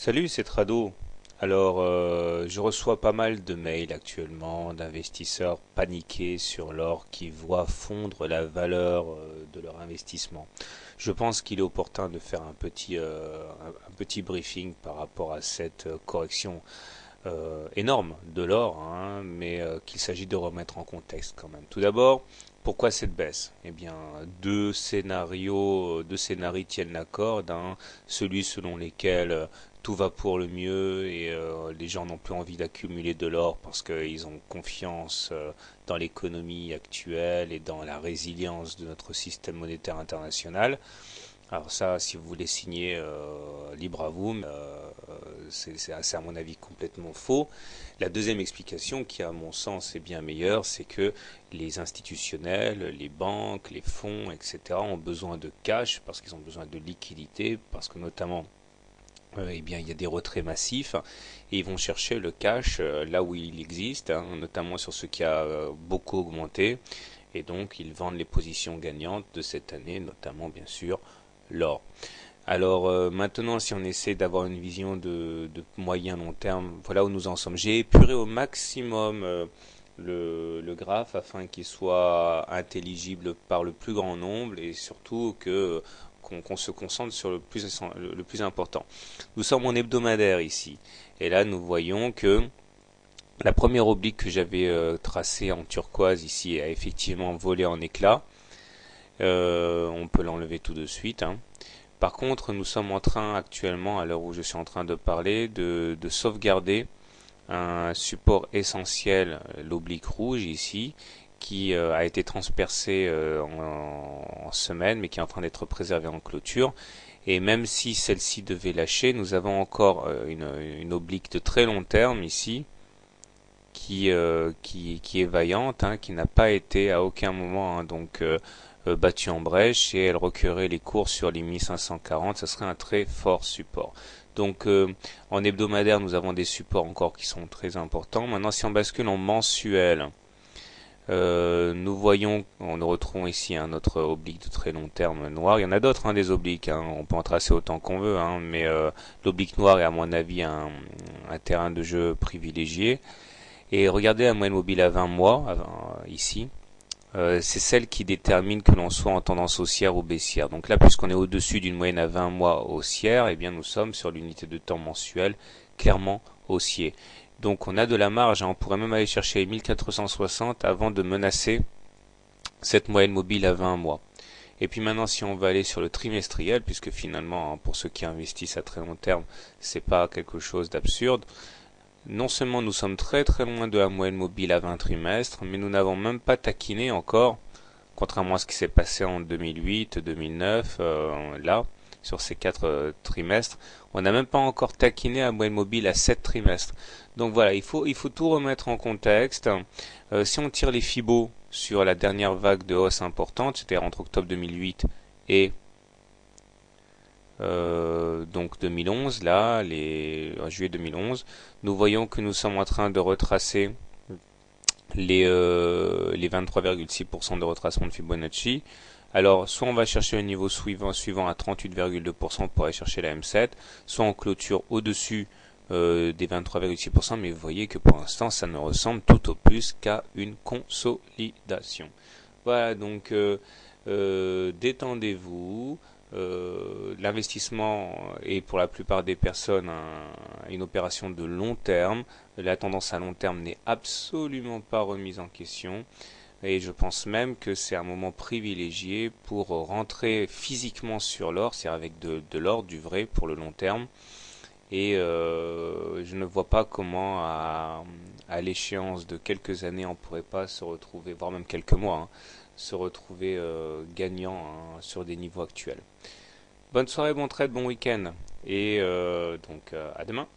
Salut, c'est Trado. Alors, je reçois pas mal de mails actuellement d'investisseurs paniqués sur l'or qui voient fondre la valeur de leur investissement. Je pense qu'il est opportun de faire un petit briefing par rapport à cette correction énorme de l'or, hein, mais qu'il s'agit de remettre en contexte quand même. Tout d'abord, pourquoi cette baisse? Eh bien, deux scénarios tiennent la corde, hein. Celui selon lesquels tout va pour le mieux et les gens n'ont plus envie d'accumuler de l'or parce qu'ils ont confiance dans l'économie actuelle et dans la résilience de notre système monétaire international. Alors ça, si vous voulez signer, libre à vous, c'est à mon avis complètement faux. La deuxième explication, qui à mon sens est bien meilleure, c'est que les institutionnels, les banques, les fonds, etc. ont besoin de cash parce qu'ils ont besoin de liquidité, parce que notamment eh bien, il y a des retraits massifs et ils vont chercher le cash là où il existe, hein, notamment sur ce qui a beaucoup augmenté. Et donc, ils vendent les positions gagnantes de cette année, notamment bien sûr l'or. Alors maintenant, si on essaie d'avoir une vision de moyen long terme, voilà où nous en sommes. J'ai épuré au maximum le graphe afin qu'il soit intelligible par le plus grand nombre et surtout que qu'on se concentre sur le plus important. Nous sommes en hebdomadaire ici. Et là, nous voyons que la première oblique que j'avais tracée en turquoise ici a effectivement volé en éclats. On peut l'enlever tout de suite, hein. Par contre, nous sommes en train actuellement, à l'heure où je suis en train de parler, de sauvegarder un support essentiel, l'oblique rouge ici, qui a été transpercé en semaine, mais qui est en train d'être préservé en clôture. Et même si celle-ci devait lâcher, nous avons encore une oblique de très long terme ici, qui est vaillante, hein, qui n'a pas été à aucun moment, hein, battue en brèche, et elle recueillerait les cours sur les 1540, ça serait un très fort support. Donc en hebdomadaire, nous avons des supports encore qui sont très importants. Maintenant, si on bascule en mensuel, nous voyons, nous retrouvons ici un autre oblique de très long terme noir. Il y en a d'autres, hein, des obliques, hein. On peut en tracer autant qu'on veut, hein, mais l'oblique noir est à mon avis un terrain de jeu privilégié. Et regardez la moyenne mobile à 20 mois, ici. C'est celle qui détermine que l'on soit en tendance haussière ou baissière. Donc là, puisqu'on est au-dessus d'une moyenne à 20 mois haussière, eh bien nous sommes sur l'unité de temps mensuelle clairement haussier. Donc on a de la marge, hein. On pourrait même aller chercher les 1460 avant de menacer cette moyenne mobile à 20 mois. Et puis maintenant, si on va aller sur le trimestriel, puisque finalement, hein, pour ceux qui investissent à très long terme, c'est pas quelque chose d'absurde. Non seulement nous sommes très très loin de la moyenne mobile à 20 trimestres, mais nous n'avons même pas taquiné encore, contrairement à ce qui s'est passé en 2008, 2009, là, sur ces 4 trimestres, on n'a même pas encore taquiné la moyenne mobile à 7 trimestres. Donc voilà, il faut tout remettre en contexte. Si on tire les fibos sur la dernière vague de hausse importante, c'est-à-dire entre octobre 2008 et donc 2011, là, en juillet 2011, nous voyons que nous sommes en train de retracer les 23,6% de retracement de Fibonacci. Alors, soit on va chercher le niveau suivant à 38,2% pour aller chercher la M7, soit on clôture au-dessus des 23,6%, mais vous voyez que pour l'instant, ça ne ressemble tout au plus qu'à une consolidation. Voilà, donc détendez-vous. L'investissement est pour la plupart des personnes une opération de long terme. La tendance à long terme n'est absolument pas remise en question. Et je pense même que c'est un moment privilégié pour rentrer physiquement sur l'or, c'est-à-dire avec de l'or, du vrai pour le long terme. Et je ne vois pas comment à l'échéance de quelques années on pourrait pas se retrouver, voire même quelques mois, hein, se retrouver gagnant, hein, sur des niveaux actuels. Bonne soirée, bon trade, bon week-end et à demain.